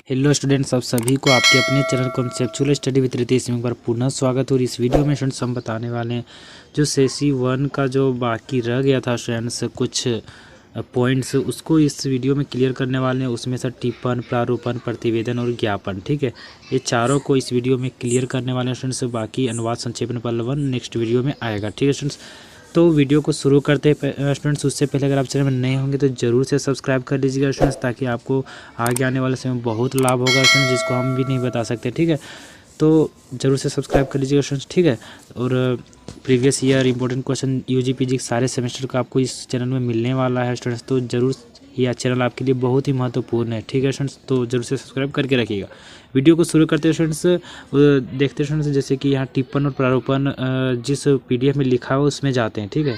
Hello students, आप सभी को आपके अपने channel conceptual study with Ritesh में एक बार पुनः स्वागत। और इस वीडियो में स्टूडेंट्स हम बताने वाले हैं जो सेसी 1 का जो बाकी रह गया था स्टूडेंट्स कुछ पॉइंट्स, उसको इस वीडियो में क्लियर करने वाले हैं। उसमें से टिप्पण, प्रारूपण, प्रतिवेदन और ज्ञापन, ठीक है, ये चारों को इस वीडियो में क्लियर करने वाले हैं स्टूडेंट्स। बाकी अनुवाद संक्षेपण पल्लवन नेक्स्ट वीडियो में आएगा, ठीक है स्टूडेंट्स। तो वीडियो को शुरू करते हैं स्टूडेंट्स। उससे पहले अगर आप चैनल में नए होंगे तो ज़रूर से सब्सक्राइब कर लीजिएगा स्टूडेंट्स, ताकि आपको आगे आने वाले समय में बहुत लाभ होगा स्टूडेंट्स, जिसको हम भी नहीं बता सकते, ठीक है। तो ज़रूर से सब्सक्राइब कर लीजिएगा स्टूडेंट्स, ठीक है। और previous year important question UG PG सारे सेमेस्टर का आपको इस चैनल में मिलने वाला है स्टूडेंट्स। तो ज़रूर यह चैनल आपके लिए बहुत ही महत्वपूर्ण है, ठीक है स्टूडेंट्स। तो जरूर से सब्सक्राइब करके रखिएगा। वीडियो को शुरू करते हैं स्टूडेंट्स। देखते हैं स्टूडेंट्स, जैसे कि यहाँ टिप्पण और प्रारूपण जिस पीडीएफ में लिखा हो उसमें जाते हैं, ठीक है।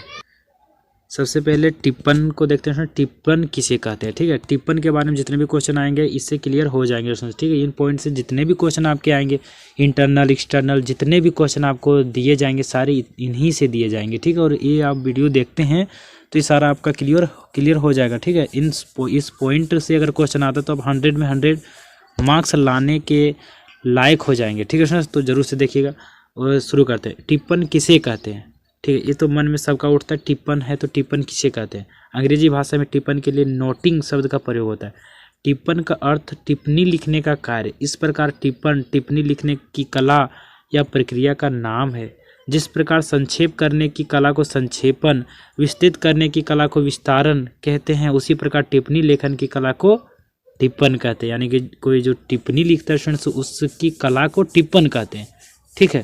सबसे पहले टिप्पण को देखते हैं। टिप्पण किसे कहते हैं, ठीक है। टिप्पण के बारे में जितने भी क्वेश्चन आएंगे इससे क्लियर हो जाएंगे, ठीक है। इन पॉइंट से जितने भी क्वेश्चन आपके आएंगे, इंटरनल एक्सटर्नल जितने भी क्वेश्चन आपको दिए जाएंगे सारे इन्हीं से दिए जाएंगे, ठीक है। और ये आप वीडियो देखते हैं तो ये सारा आपका क्लियर हो जाएगा, ठीक है। इस पॉइंट से अगर क्वेश्चन आता है तो आप 100 में 100 मार्क्स लाने के लायक हो जाएंगे, ठीक है। तो जरूर से देखिएगा। और शुरू करते हैं। टिप्पण किसे कहते हैं, ठीक है। ये तो मन में सबका उठता है, टिप्पण है तो टिप्पण किसे कहते हैं। अंग्रेजी भाषा में टिप्पण के लिए नोटिंग शब्द का प्रयोग होता है। टिप्पण का अर्थ टिप्पणी लिखने का कार्य। इस प्रकार टिप्पण टिप्पणी लिखने की कला या प्रक्रिया का नाम है। जिस प्रकार संक्षेप करने की कला को संक्षेपण, विस्तृत करने की कला को विस्तारण कहते हैं, उसी प्रकार टिप्पणी लेखन की कला को टिप्पण कहते हैं। यानी कि कोई जो टिप्पणी लिखता है स्टूडेंट्स उसकी कला को टिप्पण कहते हैं, ठीक है।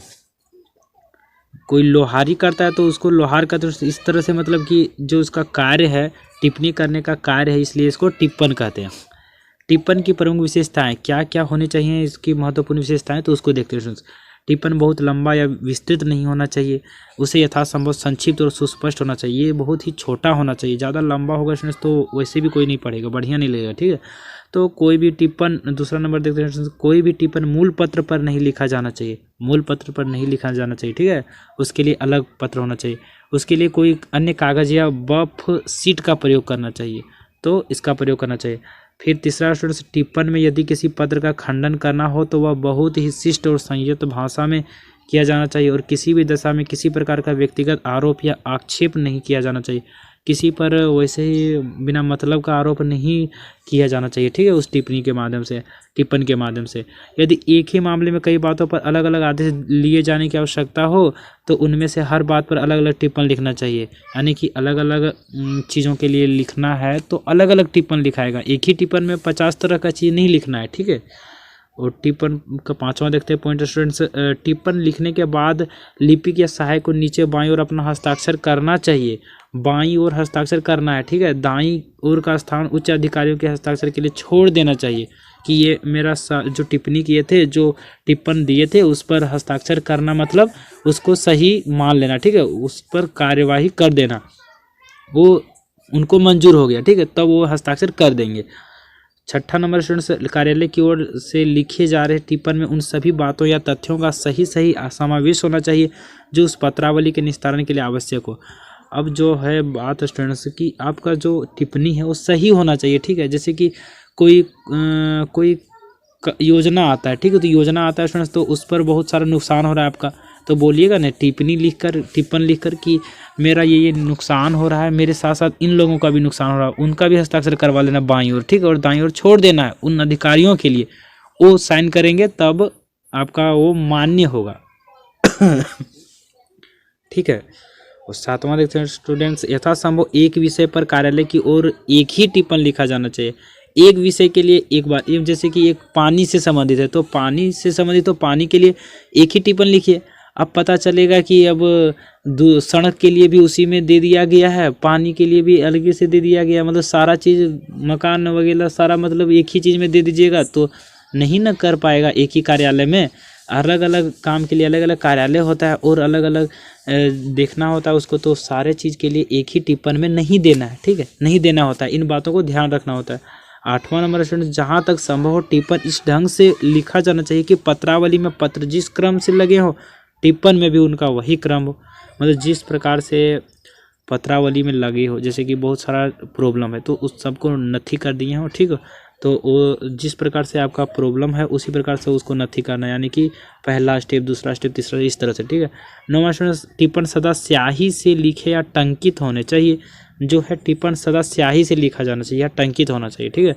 कोई लोहारी करता है तो उसको लोहार कहते हैं। इस तरह से मतलब कि जो उसका कार्य है, टिप्पणी करने का कार्य है, इसलिए इसको टिप्पण कहते हैं। टिप्पण की प्रमुख विशेषताएं क्या क्या होनी चाहिए, इसकी महत्वपूर्ण विशेषताएं, तो उसको देखते हैं। टिप्पण बहुत लंबा या विस्तृत नहीं होना चाहिए, उसे यथासंभव संक्षिप्त और सुस्पष्ट होना चाहिए। ये बहुत ही छोटा होना चाहिए। ज़्यादा लंबा होगा स्टूडेंट्स तो वैसे भी कोई नहीं पढ़ेगा, बढ़िया नहीं लगेगा, ठीक है। तो कोई भी टिप्पण, दूसरा नंबर देखते हैं, कोई भी टिप्पण मूल पत्र पर नहीं लिखा जाना चाहिए। मूल पत्र पर नहीं लिखा जाना चाहिए, ठीक है। उसके लिए अलग पत्र होना चाहिए। उसके लिए कोई अन्य कागज या बफ शीट का प्रयोग करना चाहिए, तो इसका प्रयोग करना चाहिए। फिर तीसरा स्टूडेंट्स, टिप्पण में यदि किसी पत्र का खंडन करना हो तो वह बहुत ही शिष्ट और संयत भाषा में किया जाना चाहिए। और किसी भी दशा में किसी प्रकार का व्यक्तिगत आरोप या आक्षेप नहीं किया जाना चाहिए। किसी पर वैसे ही बिना मतलब का आरोप नहीं किया जाना चाहिए, ठीक है, उस टिप्पणी के माध्यम से, टिप्पण के माध्यम से। यदि एक ही मामले में कई बातों पर अलग अलग आदेश लिए जाने की आवश्यकता हो तो उनमें से हर बात पर अलग अलग टिप्पण लिखना चाहिए। यानी कि अलग अलग चीज़ों के लिए लिखना है तो अलग अलग टिप्पण लिखाएगा। एक ही टिप्पण में 50 तरह का चीज़ नहीं लिखना है, ठीक है। और टिप्पण का पांचवा देखते हैं पॉइंट स्टूडेंट्स। टिप्पण लिखने के बाद लिपिक या सहायक को नीचे बाईं ओर अपना हस्ताक्षर करना चाहिए। बाईं ओर हस्ताक्षर करना है, ठीक है। दाईं ओर का स्थान उच्च अधिकारियों के हस्ताक्षर के लिए छोड़ देना चाहिए कि ये मेरा जो टिप्पणी किए थे, जो टिप्पण दिए थे उस पर हस्ताक्षर करना, मतलब उसको सही मान लेना, ठीक है। उस पर कार्यवाही कर देना, वो उनको मंजूर हो गया, ठीक है, तब वो हस्ताक्षर कर देंगे। छठा नंबर स्टूडेंट्स, कार्यालय की ओर से लिखे जा रहे टिप्पण में उन सभी बातों या तथ्यों का सही समावेश होना चाहिए जो उस पत्रावली के निस्तारण के लिए आवश्यक हो। अब जो है बात स्टूडेंट्स की, आपका जो टिप्पणी है वो सही होना चाहिए, ठीक है। जैसे कि कोई योजना आता है, ठीक है, तो योजना आता है स्टूडेंट्स तो उस पर बहुत सारा नुकसान हो रहा है आपका, तो बोलिएगा ना टिप्पण लिखकर कि मेरा ये नुकसान हो रहा है, मेरे साथ साथ इन लोगों का भी नुकसान हो रहा है, उनका भी हस्ताक्षर करवा लेना बाईं ओर, ठीक है। और दाईं ओर छोड़ देना है उन अधिकारियों के लिए, वो साइन करेंगे तब आपका वो मान्य होगा ठीक है। और सातवां देखते हैं स्टूडेंट्स, यथासंभव एक विषय पर कार्यालय की ओर एक ही टिप्पण लिखा जाना चाहिए। एक विषय के लिए एक बार, जैसे कि एक पानी से संबंधित है तो पानी से संबंधित तो पानी के लिए एक ही टिप्पण लिखिए। अब पता चलेगा कि अब सड़क के लिए भी उसी में दे दिया गया है, पानी के लिए भी अलग से दे दिया गया, मतलब सारा चीज़ मकान वगैरह सारा मतलब एक ही चीज़ में दे दीजिएगा तो नहीं ना कर पाएगा। एक ही कार्यालय में अलग अलग काम के लिए अलग अलग कार्यालय होता है और अलग अलग देखना होता है उसको, तो सारे चीज़ के लिए एक ही टिप्पण में नहीं देना है, ठीक है, नहीं देना होता है। इन बातों को ध्यान रखना होता है। आठवां नंबर स्टूडेंट, जहाँ तक संभव हो टिप्पण इस ढंग से लिखा जाना चाहिए कि पत्रावली में पत्र जिस क्रम से लगे हो टिप्पण में भी उनका वही क्रम हो, मतलब जिस प्रकार से पत्रावली में लगे हो। जैसे कि बहुत सारा प्रॉब्लम है तो उस सबको नथी कर दिए हो, ठीक है। तो वो जिस प्रकार से आपका प्रॉब्लम है उसी प्रकार से उसको नथी करना है, यानी कि पहला स्टेप, दूसरा स्टेप, तीसरा, इस तरह से, ठीक है। 9वां स्टूडेंट्स, टिप्पण सदा स्याही से लिखे या टंकित होने चाहिए। जो है टिप्पण सदा स्याही से लिखा जाना चाहिए या टंकित होना चाहिए, ठीक है।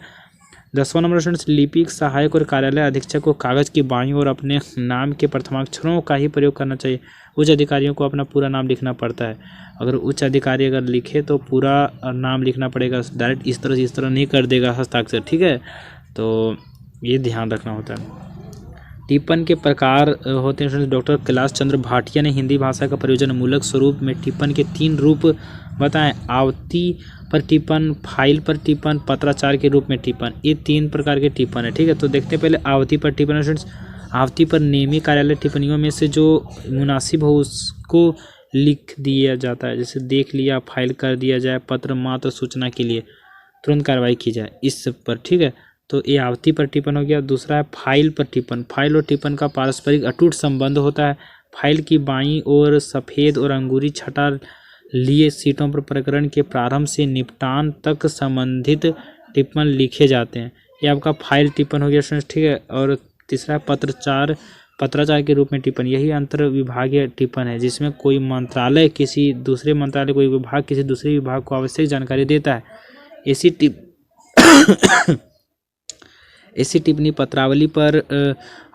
10वां नंबर स्टूडेंट्स, लिपिक, सहायक और कार्यालय अधीक्षक को कागज की बाईं ओर अपने नाम के प्रथमाक्षरों का ही प्रयोग करना चाहिए। उच्च अधिकारियों को अपना पूरा नाम लिखना पड़ता है। अगर उच्च अधिकारी अगर लिखे तो पूरा नाम लिखना पड़ेगा, डायरेक्ट इस तरह नहीं कर देगा हस्ताक्षर, ठीक है। तो ये ध्यान रखना होता है। टिप्पण के प्रकार होते हैं। डॉक्टर कैलाश चंद्र भाटिया ने हिंदी भाषा का प्रयोजनमूलक स्वरूप में टिप्पण के 3 रूप बताएं। आवती पर टिप्पण, फाइल पर टिप्पण, पत्राचार के रूप में टिप्पण। ये 3 प्रकार के टिप्पण है, ठीक है। तो देखते हैं पहले आवती पर टिप्पण। आवती पर नियमित कार्यालय टिप्पणियों में से जो मुनासिब हो उसको लिख दिया जाता है। जैसे देख लिया, फाइल कर दिया जाए, पत्र मात्र सूचना के लिए तुरंत कार्रवाई की जाए, इस पर, ठीक है। तो ये आवती पर टिप्पण हो गया। दूसरा है फाइल पर टिप्पण। फाइल और टिप्पण का पारस्परिक अटूट संबंध होता है। फाइल की बाईं ओर सफ़ेद और अंगूरी छटा लिए सीटों पर प्रकरण के प्रारंभ से निपटान तक संबंधित टिप्पण लिखे जाते हैं। ये आपका फाइल टिप्पण हो गया, ठीक है। और तीसरा पत्राचार के रूप में टिप्पण। यही अंतर विभागीय टिप्पण है जिसमें कोई मंत्रालय किसी दूसरे मंत्रालय, कोई विभाग किसी दूसरे विभाग को आवश्यक जानकारी देता है। ऐसी टिप्पणी पत्रावली पर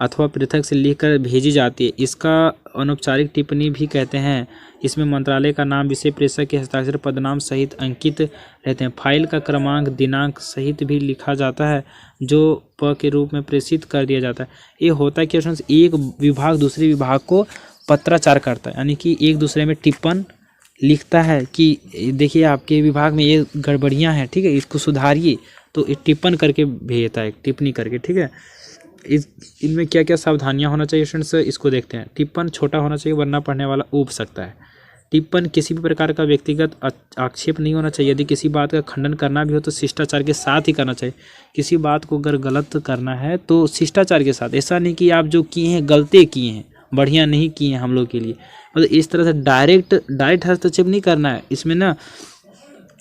अथवा पृथक से लिखकर भेजी जाती है। इसका अनौपचारिक टिप्पणी भी कहते हैं। इसमें मंत्रालय का नाम, विषय, प्रेषक के हस्ताक्षर, पदनाम सहित अंकित रहते हैं। फाइल का क्रमांक, दिनांक सहित भी लिखा जाता है जो प के रूप में प्रेषित कर दिया जाता है। ये होता है कि एक विभाग दूसरे विभाग को पत्राचार करता है, यानी कि एक दूसरे में टिप्पण लिखता है कि देखिए आपके विभाग में ये गड़बड़ियाँ हैं, ठीक है, इसको सुधारिए। तो ये टिप्पण करके भेजता है, टिप्पणी करके, ठीक है। इनमें क्या क्या सावधानियां होना चाहिए स्टूडेंट्स, इसको देखते हैं। टिप्पण छोटा होना चाहिए वरना पढ़ने वाला ऊब सकता है। टिप्पण किसी भी प्रकार का व्यक्तिगत आक्षेप नहीं होना चाहिए। यदि किसी बात का खंडन करना भी हो तो शिष्टाचार के साथ ही करना चाहिए। किसी बात को अगर गलत करना है तो शिष्टाचार के साथ, ऐसा नहीं कि आप जो किए हैं गलती किए हैं, बढ़िया नहीं किए हैं हम लोग के लिए, मतलब इस तरह से डायरेक्ट हस्तक्षेप नहीं करना है। इसमें ना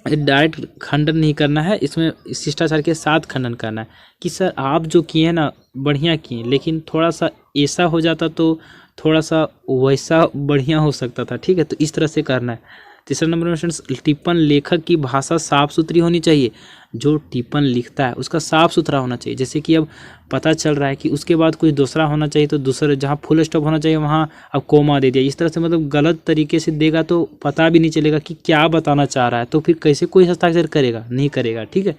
डायरेक्ट खंडन नहीं करना है, इसमें शिष्टाचार के साथ खंडन करना है कि सर आप जो किए हैं ना बढ़िया किए, लेकिन थोड़ा सा ऐसा हो जाता तो थोड़ा सा वैसा बढ़िया हो सकता था, ठीक है। तो इस तरह से करना है। तीसरा नंबर में टिप्पण लेखक की भाषा साफ सुथरी होनी चाहिए। जो टिप्पण लिखता है उसका साफ सुथरा होना चाहिए। जैसे कि अब पता चल रहा है कि उसके बाद कुछ दूसरा होना चाहिए, तो दूसरा जहाँ फुल स्टॉप होना चाहिए वहाँ अब कोमा दे दिया। इस तरह से मतलब गलत तरीके से देगा तो पता भी नहीं चलेगा कि क्या बताना चाह रहा है, तो फिर कैसे कोई हस्ताक्षर करेगा, नहीं करेगा, ठीक है।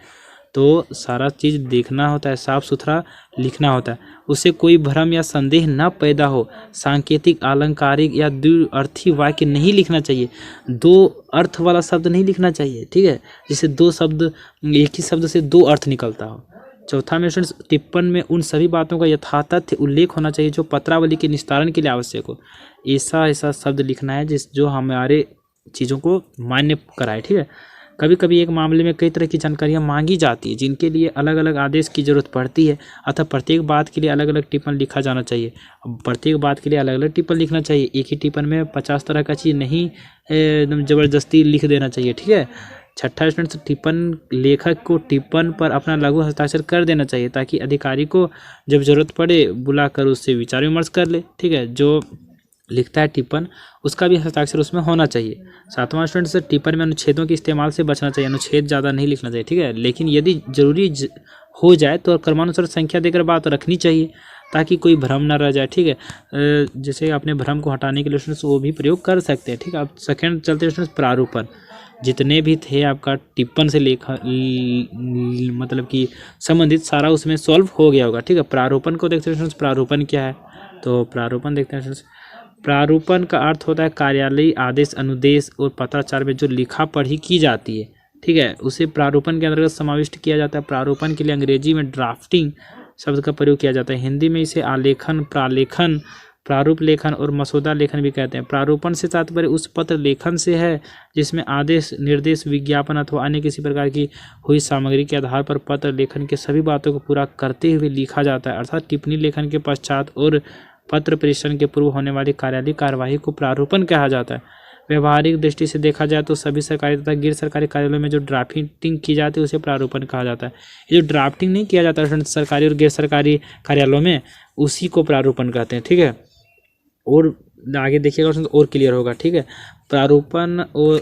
तो सारा चीज़ देखना होता है, साफ सुथरा लिखना होता है, उससे कोई भ्रम या संदेह न पैदा हो। सांकेतिक, अलंकारिक या द्विअर्थी वाक्य नहीं लिखना चाहिए। 2 अर्थ वाला शब्द नहीं लिखना चाहिए, ठीक है, जिससे 2 शब्द, एक ही शब्द से 2 अर्थ निकलता हो। चौथा में टिप्पण में उन सभी बातों का यथातथ्य उल्लेख होना चाहिए जो पत्रावली के निस्तारण के लिए आवश्यक हो। ऐसा शब्द लिखना है जो हमारे चीज़ों को मान्य कराए, ठीक है। कभी कभी एक मामले में कई तरह की जानकारियाँ मांगी जाती है जिनके लिए अलग अलग आदेश की जरूरत पड़ती है, अतः प्रत्येक बात के लिए अलग अलग टिप्पण लिखा जाना चाहिए। प्रत्येक बात के लिए अलग अलग टिप्पण लिखना चाहिए। एक ही टिप्पण में 50 तरह का चीज़ नहीं एकदम ज़बरदस्ती लिख देना चाहिए, ठीक है। छठा स्टूडेंट्स, टिप्पण लेखक को टिप्पण पर अपना लघु हस्ताक्षर कर देना चाहिए ताकि अधिकारी को जब जरूरत पड़े बुलाकर उससे विचार विमर्श कर ले, ठीक है। जो लिखता है टिप्पण उसका भी हस्ताक्षर उसमें होना चाहिए। 7वां स्टूडेंट्स, टिप्पण में अनुच्छेदों के इस्तेमाल से बचना चाहिए। अनुच्छेद ज़्यादा नहीं लिखना चाहिए, ठीक है, लेकिन यदि जरूरी हो जाए तो क्रमानुसार संख्या देकर बात रखनी चाहिए ताकि कोई भ्रम ना रह जाए, ठीक है। जैसे अपने भ्रम को हटाने के लिए स्टूडेंट्स वो भी प्रयोग कर सकते हैं, ठीक है। अब सेकेंड चलते हैं स्टूडेंट्स, प्रारूपण। जितने भी थे आपका टिप्पण से मतलब कि संबंधित सारा उसमें सॉल्व हो गया होगा, ठीक है। प्रारूपण को देखते हैं स्टूडेंट्स, प्रारूपण क्या है, तो प्रारूपण देखते हैं स्टूडेंट्स। प्रारूपण का अर्थ होता है कार्यालयी आदेश, अनुदेश और पत्राचार में जो लिखा पढ़ी की जाती है, ठीक है, उसे प्रारूपण के अंतर्गत समाविष्ट किया जाता है। प्रारूपण के लिए अंग्रेजी में ड्राफ्टिंग शब्द का प्रयोग किया जाता है। हिंदी में इसे आलेखन, प्रालेखन, प्रारूप लेखन और मसौदा लेखन भी कहते हैं। प्रारूपण से तात्पर्य उस पत्र लेखन से है जिसमें आदेश, निर्देश, विज्ञापन अथवा अन्य किसी प्रकार की हुई सामग्री के आधार पर पत्र लेखन के सभी बातों को पूरा करते हुए लिखा जाता है। अर्थात टिप्पणी लेखन के पश्चात और पत्र प्रेषण के पूर्व होने वाली कार्यालयीय कार्यवाही को प्रारूपण कहा जाता है। व्यवहारिक दृष्टि से देखा जाए तो सभी सरकारी तथा गैर सरकारी कार्यालयों में जो ड्राफ्टिंग की जाती है उसे प्रारूपण कहा जाता है। ये जो ड्राफ्टिंग नहीं किया जाता है सरकारी और गैर सरकारी कार्यालयों में, उसी को प्रारूपण कहते हैं। ठीक है, और आगे देखिएगा उसमें और क्लियर होगा। ठीक है, प्रारूपण और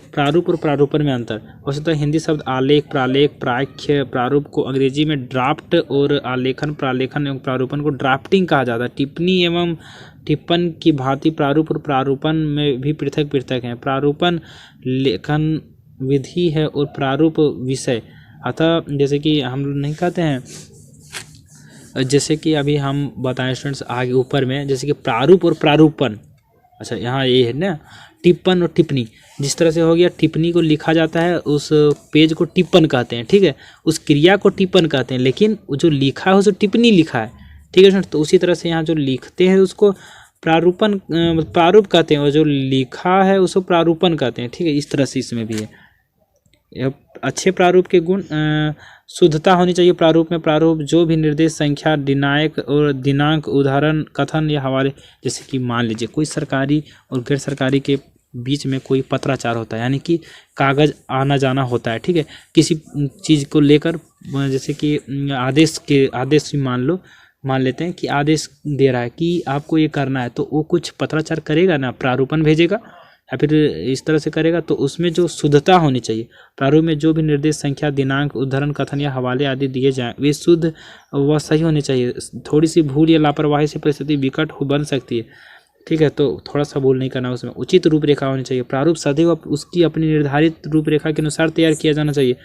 प्रारूपण में अंतर। वैसे तो हिंदी शब्द आलेख, प्रालेख, प्राख्य, प्रारूप को अंग्रेजी में ड्राफ्ट और आलेखन, प्रालेखन एवं प्रारूपण को ड्राफ्टिंग कहा जाता है। टिप्पणी एवं टिप्पण की भांति प्रारूप और प्रारूपण में भी पृथक पृथक हैं। प्रारूपण लेखन विधि है और प्रारूप विषय। अतः जैसे कि हम लोग नहीं कहते हैं, जैसे कि अभी हम बताएं स्टूडेंट्स आगे ऊपर में, जैसे कि प्रारूप और प्रारूपण। अच्छा, यहाँ ये है ना टिप्पण और टिप्पणी। जिस तरह से हो गया, टिप्पणी को लिखा जाता है, उस पेज को टिप्पण कहते हैं। ठीक है, उस क्रिया को टिप्पण कहते हैं, लेकिन जो लिखा है उसे टिप्पणी लिखा है। ठीक है स्टूडेंट्स, तो उसी तरह से यहाँ जो लिखते हैं उसको प्रारूप कहते हैं, और जो लिखा है उसको प्रारूपण कहते हैं। ठीक है, इस तरह से इसमें भी है। अच्छे प्रारूप के गुण, शुद्धता होनी चाहिए प्रारूप में। प्रारूप जो भी निर्देश, संख्या, दिनांक, उदाहरण, कथन या हवाले, जैसे कि मान लीजिए कोई सरकारी और गैर सरकारी के बीच में कोई पत्राचार होता है, यानी कि कागज आना जाना होता है। ठीक है, किसी चीज़ को लेकर, जैसे कि आदेश मान लेते हैं कि आदेश दे रहा है कि आपको ये करना है, तो वो कुछ पत्राचार करेगा ना, प्रारूपण भेजेगा या फिर इस तरह से करेगा। तो उसमें जो शुद्धता होनी चाहिए, प्रारूप में जो भी निर्देश, संख्या, दिनांक, उद्धरण, कथन या हवाले आदि दिए जाएं, वे शुद्ध व सही होने चाहिए। थोड़ी सी भूल या लापरवाही से परिस्थिति विकट बन सकती है। ठीक है, तो थोड़ा सा भूल नहीं करना, उसमें उचित रूपरेखा होनी चाहिए। प्रारूप सदैव उसकी अपनी निर्धारित रूपरेखा के अनुसार तैयार किया जाना चाहिए।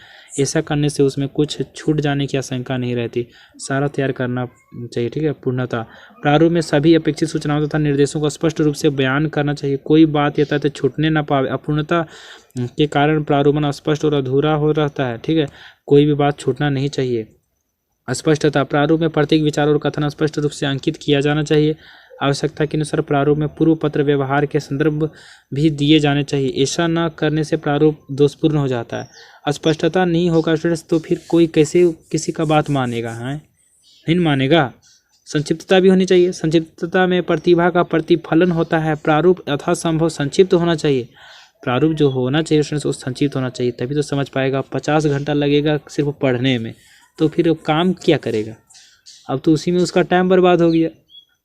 ऐसा करने से उसमें कुछ छूट जाने की आशंका नहीं रहती, सारा तैयार करना चाहिए। ठीक है, पूर्णतः प्रारूप में सभी अपेक्षित सूचनाओं तथा निर्देशों को स्पष्ट रूप से बयान करना चाहिए, कोई बात या तथ्य छूटने न पावे। अपूर्णता के कारण प्रारूपण अस्पष्ट और अधूरा हो रहता है। ठीक है, कोई भी बात छूटना नहीं चाहिए। स्पष्टता, प्रारूप में प्रत्येक विचार और कथन स्पष्ट रूप से अंकित किया जाना चाहिए। आवश्यकता के अनुसार प्रारूप में पूर्व पत्र व्यवहार के संदर्भ भी दिए जाने चाहिए। ऐसा न करने से प्रारूप दोषपूर्ण हो जाता है। स्पष्टता नहीं होगा स्टूडेंट्स तो फिर कोई कैसे किसी का बात मानेगा, है नहीं मानेगा। संक्षिप्तता भी होनी चाहिए। संक्षिप्तता में प्रतिभा का प्रतिफलन होता है। प्रारूप यथासंभव संक्षिप्त होना चाहिए। प्रारूप जो होना चाहिए स्टूडेंट्स वो संक्षिप्त होना चाहिए, तभी तो समझ पाएगा। 50 घंटा लगेगा सिर्फ पढ़ने में, तो फिर वो काम क्या करेगा? अब तो उसी में उसका टाइम बर्बाद हो गया,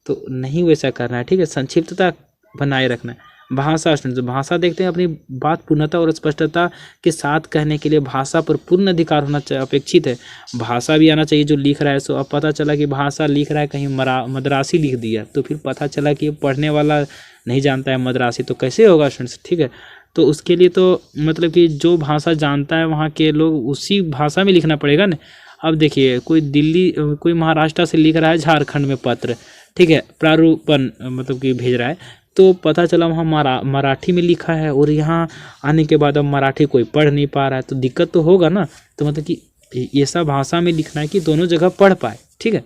तो नहीं वैसा करना है। ठीक है, संक्षिप्तता बनाए रखना है। भाषा स्टूडेंट्स, भाषा देखते हैं, अपनी बात पूर्णता और स्पष्टता के साथ कहने के लिए भाषा पर पूर्ण अधिकार होना अपेक्षित है। भाषा भी आना चाहिए जो लिख रहा है। सो अब पता चला कि भाषा लिख रहा है, कहीं मद्रासी लिख दिया, तो फिर पता चला कि पढ़ने वाला नहीं जानता है मद्रासी, तो कैसे होगा स्टूडेंट्स? ठीक है, तो उसके लिए तो मतलब कि जो भाषा जानता है वहाँ के लोग उसी भाषा में लिखना पड़ेगा ना। अब देखिए, कोई महाराष्ट्र से लिख रहा है झारखंड में पत्र, ठीक है, प्रारूपण मतलब कि भेज रहा है, तो पता चला वहाँ मराठी में लिखा है, और यहाँ आने के बाद अब मराठी कोई पढ़ नहीं पा रहा है, तो दिक्कत तो होगा ना। तो मतलब कि ऐसा भाषा में लिखना है कि दोनों जगह पढ़ पाए। ठीक है,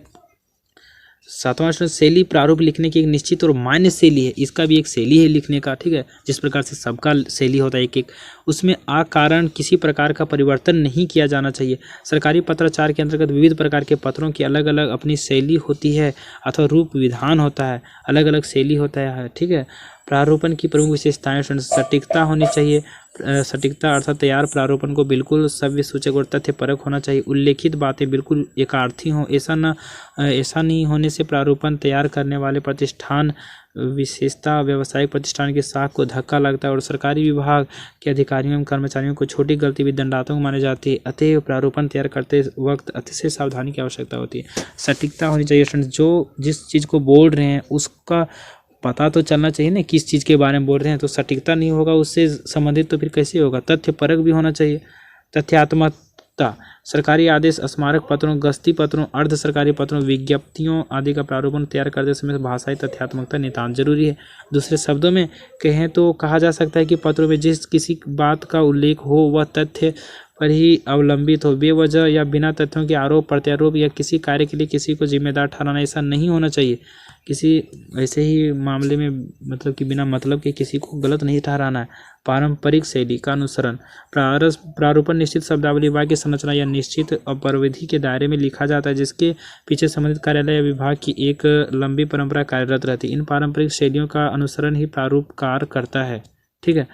7वां शैली, प्रारूप लिखने की एक निश्चित और मान्य शैली है। इसका भी एक शैली है लिखने का। ठीक है, जिस प्रकार से सबका शैली होता है एक, उसमें अकारण किसी प्रकार का परिवर्तन नहीं किया जाना चाहिए। सरकारी पत्राचार के अंतर्गत विविध प्रकार के पत्रों की अलग अलग अपनी शैली होती है, अथवा रूप विधान होता है, अलग अलग शैली होता है। ठीक है, प्रारूपण की प्रमुख विशेषताएं, सटीकता होनी चाहिए। सटीकता अर्थात तैयार प्रारूपण को बिल्कुल सव्य सूचक और तथ्यपरक होना चाहिए। उल्लेखित बातें बिल्कुल एकार्थी हों, ऐसा नहीं होने से प्रारूपण तैयार करने वाले प्रतिष्ठान विशेषता व्यावसायिक प्रतिष्ठान की साख को धक्का लगता है, और सरकारी विभाग के अधिकारियों एवं कर्मचारियों को छोटी गलती भी दंडात्मक मानी जाती है। अतएव प्रारूपण तैयार करते वक्त अतिशय सावधानी की आवश्यकता होती है। सटीकता होनी चाहिए। जो जिस चीज़ को बोल रहे हैं उसका पता तो चलना चाहिए ना, किस चीज़ के बारे में बोल रहे हैं। तो सटीकता नहीं होगा उससे संबंधित, तो फिर कैसे होगा? तथ्यपरक भी होना चाहिए। तथ्यात्मकता, सरकारी आदेश, स्मारक पत्रों, गस्ती पत्रों, अर्ध सरकारी पत्रों, विज्ञप्तियों आदि का प्रारूपण तैयार करते समय भाषाई तथ्यात्मकता नितांत जरूरी है। दूसरे शब्दों में कहें तो कहा जा सकता है कि पत्रों में जिस किसी बात का उल्लेख हो वह तथ्य पर ही अवलंबित हो। बेवजह या बिना तथ्यों के आरोप प्रत्यारोप या किसी कार्य के लिए किसी को जिम्मेदार ठहराना, ऐसा नहीं होना चाहिए। किसी ऐसे ही मामले में मतलब कि बिना मतलब के किसी को गलत नहीं ठहराना है। पारंपरिक शैली का अनुसरण, प्रारूपण निश्चित शब्दावली, वाक्य संरचना या निश्चित परिविधि के दायरे में लिखा जाता है, जिसके पीछे संबंधित कार्यालय या विभाग की एक लंबी परंपरा कार्यरत रहती है। इन पारंपरिक शैलियों का अनुसरण ही प्रारूपकार करता है। ठीक है,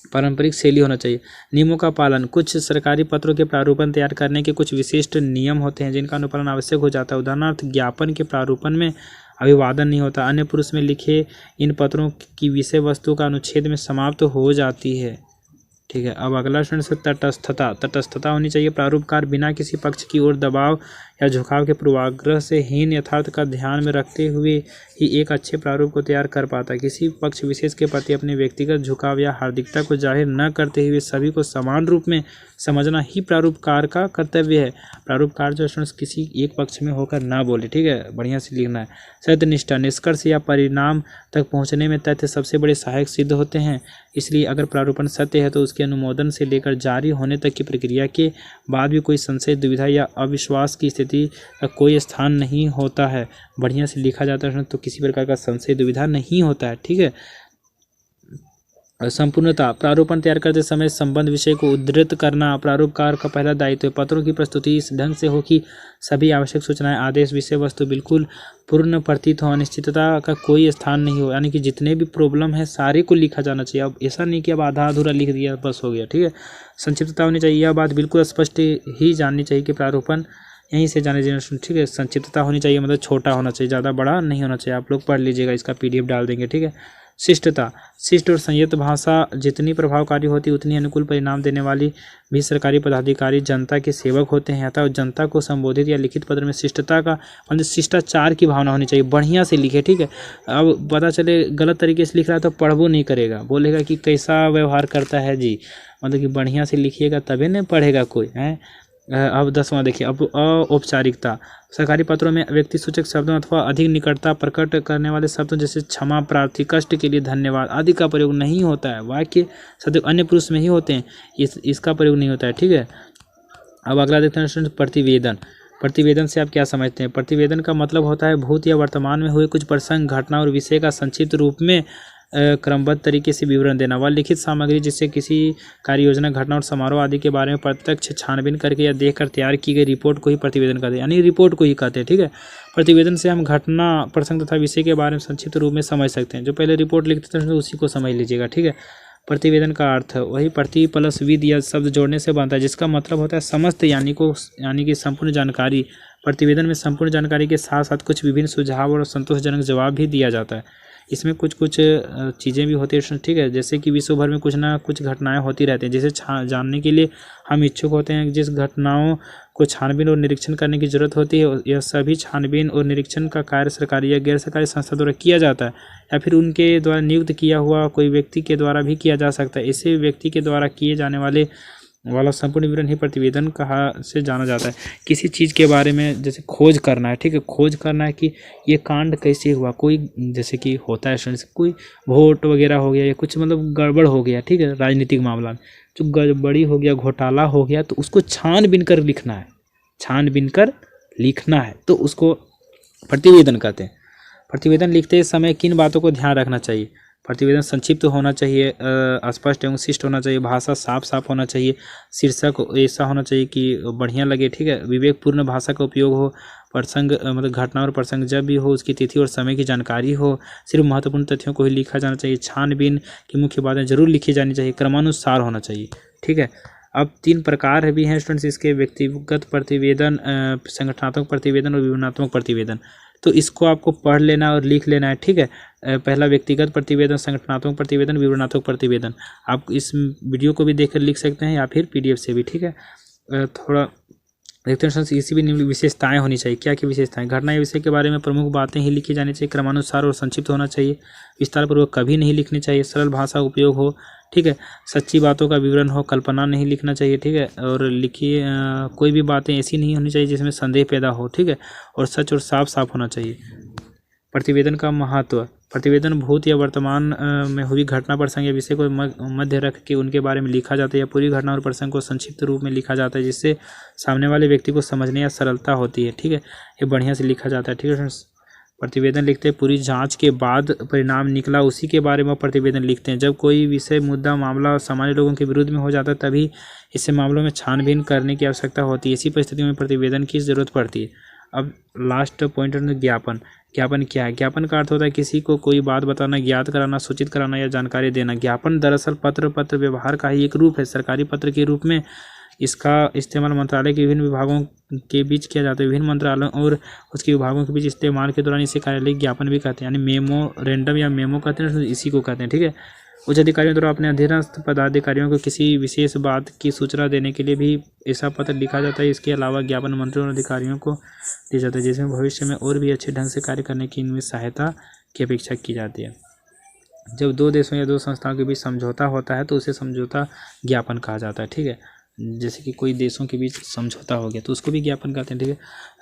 पारंपरिक शैली होना चाहिए। नियमों का पालन, कुछ सरकारी पत्रों के प्रारूपण तैयार करने के कुछ विशिष्ट नियम होते हैं जिनका अनुपालन आवश्यक हो जाता है। उदाहरणार्थ, ज्ञापन के प्रारूपण में अभिवादन नहीं होता, अन्य पुरुष में लिखे इन पत्रों की विषय वस्तु का अनुच्छेद में समाप्त हो जाती है। ठीक है। अब अगला प्रश्न से तटस्थता। तटस्थता होनी चाहिए। प्रारूपकार बिना किसी पक्ष की ओर दबाव या झुकाव के पूर्वाग्रह से हीन यथार्थ का ध्यान में रखते हुए ही एक अच्छे प्रारूप को तैयार कर पाता है। किसी पक्ष विशेष के प्रति अपने व्यक्तिगत झुकाव या हार्दिकता को जाहिर न करते हुए सभी को समान रूप में समझना ही प्रारूपकार का कर्तव्य है। प्रारूपकार जो स्टूडेंट्स किसी एक पक्ष में होकर ना बोले। ठीक है, बढ़िया से लिखना है। सत्यनिष्ठा, निष्कर्ष या परिणाम तक पहुंचने में तथ्य सबसे बड़े सहायक सिद्ध होते हैं, इसलिए अगर प्रारूपण सत्य है तो उसके अनुमोदन से लेकर जारी होने तक की प्रक्रिया के बाद भी कोई संशय, दुविधा या अविश्वास की स्थिति का कोई स्थान नहीं होता है। बढ़िया से लिखा जाता है तो किसी प्रकार का संशय, दुविधा नहीं होता है। ठीक है। संपूर्णता, प्रारूपण तैयार करते समय संबंध विषय को उद्धृत करना प्रारूपकार का पहला दायित्व है। पत्रों की प्रस्तुति इस ढंग से हो कि सभी आवश्यक सूचनाएं, आदेश, विषय वस्तु बिल्कुल पूर्ण प्रतीत हो, अनिश्चितता का कोई स्थान नहीं हो, यानी कि जितने भी प्रॉब्लम है सारे को लिखा जाना चाहिए। अब ऐसा नहीं कि अब आधा अधूरा लिख दिया बस हो गया। ठीक है। संक्षिप्तता होनी चाहिए। यह बात बिल्कुल स्पष्ट ही जाननी चाहिए कि प्रारूपण यहीं से जाने जाना। ठीक है। संक्षिप्तता होनी चाहिए, मतलब छोटा होना चाहिए, ज़्यादा बड़ा नहीं होना चाहिए। आप लोग पढ़ लीजिएगा, इसका PDF डाल देंगे। ठीक है। शिष्टता, शिष्ट और संयत भाषा जितनी प्रभावकारी होती उतनी अनुकूल परिणाम देने वाली भी सरकारी पदाधिकारी जनता के सेवक होते हैं। अतः जनता को संबोधित या लिखित पत्र में शिष्टता का मतलब शिष्टाचार की भावना होनी चाहिए। बढ़िया से लिखे। ठीक है। अब पता चले गलत तरीके से लिख रहा है तो पढ़बो नहीं करेगा, बोलेगा कि कैसा व्यवहार करता है जी। मतलब कि बढ़िया से लिखिएगा तभी नहीं पढ़ेगा कोई है। अब 10वां देखिए। अब औपचारिकता, सरकारी पत्रों में व्यक्ति सूचक शब्दों अथवा अधिक निकटता प्रकट करने वाले शब्दों जैसे क्षमा प्रार्थी, कष्ट के लिए धन्यवाद आदि का प्रयोग नहीं होता है। वाक्य सदैव अन्य पुरुष में ही होते हैं, इसका प्रयोग नहीं होता है। ठीक है। अब अगला देखते हैं प्रतिवेदन। प्रतिवेदन से आप क्या समझते हैं? प्रतिवेदन का मतलब होता है भूत या वर्तमान में हुए कुछ प्रसंग, घटना और विषय का संक्षिप्त रूप में क्रमबद्ध तरीके से विवरण देना। वह लिखित सामग्री जिससे किसी कार्य योजना, घटना और समारोह आदि के बारे में प्रत्यक्ष छानबीन करके या देखकर तैयार की गई रिपोर्ट को ही प्रतिवेदन कहते हैं, यानी रिपोर्ट को ही कहते हैं। ठीक है। प्रतिवेदन से हम घटना, प्रसंग तथा विषय के बारे में संक्षिप्त रूप में समझ सकते हैं। जो पहले रिपोर्ट लिखते थे उसी को समझ लीजिएगा। ठीक है। प्रतिवेदन का अर्थ वही प्रति प्लस विद या शब्द जोड़ने से बनता है, जिसका मतलब होता है समस्त, यानी कि संपूर्ण जानकारी। प्रतिवेदन में संपूर्ण जानकारी के साथ साथ कुछ विभिन्न सुझाव और संतोषजनक जवाब भी दिया जाता है। इसमें कुछ चीज़ें भी होती है। ठीक है। जैसे कि विश्व भर में कुछ ना कुछ घटनाएं होती रहती हैं, जिसे जानने के लिए हम इच्छुक होते हैं। जिस घटनाओं को छानबीन और निरीक्षण करने की जरूरत होती है, यह सभी छानबीन और निरीक्षण का कार्य सरकारी या गैर सरकारी संस्था द्वारा किया जाता है या फिर उनके द्वारा नियुक्त किया हुआ कोई व्यक्ति के द्वारा भी किया जा सकता है। इसे व्यक्ति के द्वारा किए जाने वाला संपूर्ण विवरण ही प्रतिवेदन से जाना जाता है। किसी चीज़ के बारे में जैसे खोज करना है। ठीक है। खोज करना है कि ये कांड कैसे हुआ, कोई जैसे कि होता है कोई वोट वगैरह हो गया या कुछ मतलब गड़बड़ हो गया। ठीक है। राजनीतिक मामला में जो गड़बड़ी हो गया, घोटाला हो गया, तो उसको छानबीन कर लिखना है। छानबीन कर लिखना है तो उसको प्रतिवेदन कहते हैं। प्रतिवेदन लिखते समय किन बातों को ध्यान रखना चाहिए? प्रतिवेदन संक्षिप्त होना चाहिए, स्पष्ट एवं शिष्ट होना चाहिए, भाषा साफ होना चाहिए, शीर्षक ऐसा होना चाहिए कि बढ़िया लगे। ठीक है। विवेकपूर्ण भाषा का उपयोग हो, प्रसंग मतलब घटना और प्रसंग जब भी हो उसकी तिथि और समय की जानकारी हो, सिर्फ महत्वपूर्ण तथ्यों को ही लिखा जाना चाहिए। छानबीन की मुख्य बातें जरूर लिखी जानी चाहिए, क्रमानुसार होना चाहिए। ठीक है। अब 3 प्रकार भी हैं स्टूडेंट्स इसके, व्यक्तिगत प्रतिवेदन, संगठनात्मक प्रतिवेदन और विवरणात्मक प्रतिवेदन। तो इसको आपको पढ़ लेना और लिख लेना है। ठीक है। पहला व्यक्तिगत प्रतिवेदन, संगठनात्मक प्रतिवेदन, विवरणात्मक प्रतिवेदन। आप इस वीडियो को भी देखकर लिख सकते हैं या फिर PDF से भी। ठीक है। थोड़ा देखते हैं इसी भी निम्न विशेषताएं होनी चाहिए। क्या क्या विशेषताएं? घटना या विषय के बारे में प्रमुख बातें ही लिखी जानी चाहिए, क्रमानुसार और संक्षिप्त होना चाहिए, विस्तारपूर्वक कभी नहीं लिखनी चाहिए, सरल भाषा उपयोग हो। ठीक है। सच्ची बातों का विवरण हो, कल्पना नहीं लिखना चाहिए। ठीक है। और लिखिए कोई भी बातें ऐसी नहीं होनी चाहिए जिसमें संदेह पैदा हो। ठीक है। और सच और साफ होना चाहिए। प्रतिवेदन का महत्व, प्रतिवेदन भूत या वर्तमान में हुई घटना, प्रसंग या विषय को मध्य रख के उनके बारे में लिखा जाता है या पूरी घटना और प्रसंग को संक्षिप्त रूप में लिखा जाता है, जिससे सामने वाले व्यक्ति को समझने या सरलता होती है। ठीक है। ये बढ़िया से लिखा जाता है। ठीक है। प्रतिवेदन लिखते हैं पूरी जांच के बाद परिणाम निकला उसी के बारे में प्रतिवेदन लिखते हैं। जब कोई विषय, मुद्दा, मामला सामान्य लोगों के विरुद्ध में हो जाता है तभी इससे मामलों में छानबीन करने की आवश्यकता होती है। इसी परिस्थिति में प्रतिवेदन की जरूरत पड़ती है। अब लास्ट पॉइंट है ज्ञापन। ज्ञापन क्या है? ज्ञापन का अर्थ होता है किसी को कोई बात बताना, ज्ञात कराना, सूचित कराना या जानकारी देना। ज्ञापन दरअसल पत्र व्यवहार का ही एक रूप है। सरकारी पत्र के रूप में इसका इस्तेमाल मंत्रालय के विभिन्न विभागों के बीच किया जाता है। विभिन्न मंत्रालयों और उसके विभागों के बीच इस्तेमाल के दौरान इसे कार्यालयिक ज्ञापन भी कहते हैं, यानी मेमोरेंडम या मेमो कहते हैं, इसी को कहते हैं। ठीक है। उच्च अधिकारियों द्वारा अपने अधीनस्थ पदाधिकारियों को किसी विशेष बात की सूचना देने के लिए भी ऐसा पत्र लिखा जाता है। इसके अलावा ज्ञापन मंत्रियों और अधिकारियों को दिया जाता है, जिसमें भविष्य में और भी अच्छे ढंग से कार्य करने की इनमें सहायता की अपेक्षा की जाती है। जब दो देशों या दो संस्थाओं के बीच समझौता होता है तो उसे समझौता ज्ञापन कहा जाता है। ठीक है। जैसे कि कोई देशों के बीच समझौता हो गया तो उसको भी ज्ञापन कहते हैं। ठीक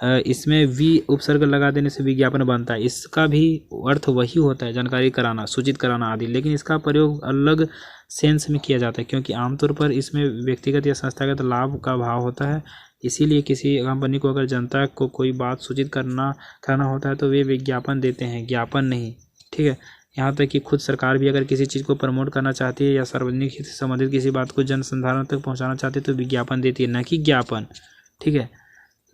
है। इसमें वी उपसर्ग लगा देने से विज्ञापन बनता है। इसका भी अर्थ वही होता है, जानकारी कराना, सूचित कराना आदि, लेकिन इसका प्रयोग अलग सेंस में किया जाता है क्योंकि आमतौर पर इसमें व्यक्तिगत या संस्थागत लाभ का भाव होता है। इसीलिए किसी कंपनी को अगर जनता को कोई बात सूचित करना होता है तो वे विज्ञापन देते हैं, ज्ञापन नहीं। ठीक है। यहाँ तक कि खुद सरकार भी अगर किसी चीज़ को प्रमोट करना चाहती है या सार्वजनिक हित से संबंधित किसी बात को जन संधारण तक पहुँचाना चाहती है तो विज्ञापन देती है, न कि ज्ञापन। ठीक है।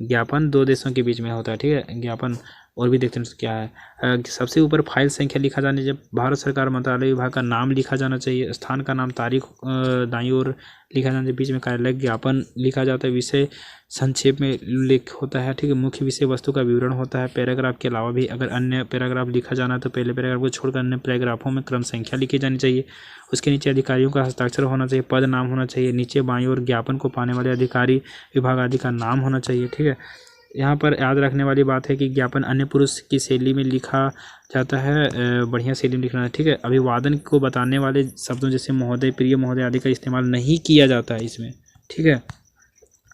ज्ञापन दो देशों के बीच में होता है। ठीक है। ज्ञापन और भी देखते हैं क्या है। सबसे ऊपर फाइल संख्या लिखा जाने, जब भारत सरकार मंत्रालय विभाग का नाम लिखा जाना चाहिए, स्थान का नाम, तारीख दाईं ओर लिखा जाना चाहिए, बीच में कार्यालय ज्ञापन लिखा जाता है, विषय संक्षेप में उल्लेख होता है। ठीक है। मुख्य विषय वस्तु का विवरण होता है। पैराग्राफ के अलावा भी अगर अन्य पैराग्राफ लिखा जाना है तो पहले पैराग्राफ को छोड़कर अन्य पैराग्राफों में क्रम संख्या लिखी जानी चाहिए। उसके नीचे अधिकारियों का हस्ताक्षर होना चाहिए, पद नाम होना चाहिए, नीचे बाईं ओर ज्ञापन को पाने वाले अधिकारी, विभाग आदि का नाम होना चाहिए। ठीक है। यहाँ पर याद रखने वाली बात है कि ज्ञापन अन्य पुरुष की शैली में लिखा जाता है, बढ़िया शैली में लिखना है। ठीक है। अभिवादन को बताने वाले शब्दों जैसे महोदय, प्रिय महोदय आदि का इस्तेमाल नहीं किया जाता है इसमें। ठीक है।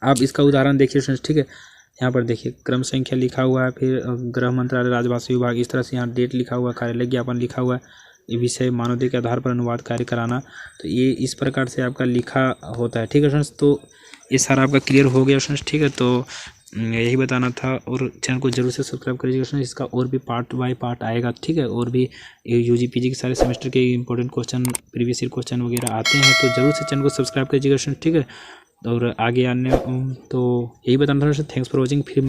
आप इसका उदाहरण देखिए। ठीक है। यहाँ पर देखिए क्रम संख्या लिखा हुआ है, फिर गृह मंत्रालय, राजभाषा विभाग, इस तरह से यहाँ डेट लिखा हुआ है, कार्यालय ज्ञापन लिखा हुआ है, ये विषय मानवता के आधार पर अनुवाद कार्य कराना, तो ये इस प्रकार से आपका लिखा होता है। ठीक है फ्रेंड्स। तो ये सारा आपका क्लियर हो गया फ्रेंड्स। ठीक है। तो यही बताना था और चैनल को जरूर से सब्सक्राइब करिएगा फ्रेंड्स। इसका और भी पार्ट बाय पार्ट आएगा। ठीक है। और भी यूजी पीजी के सारे सेमेस्टर के important question, previous year question वगैरह आते हैं, तो जरूर से चैनल को सब्सक्राइब करिएगा फ्रेंड्स। ठीक है। और आगे आने तो यही बताना था। Thanks for watching. फिर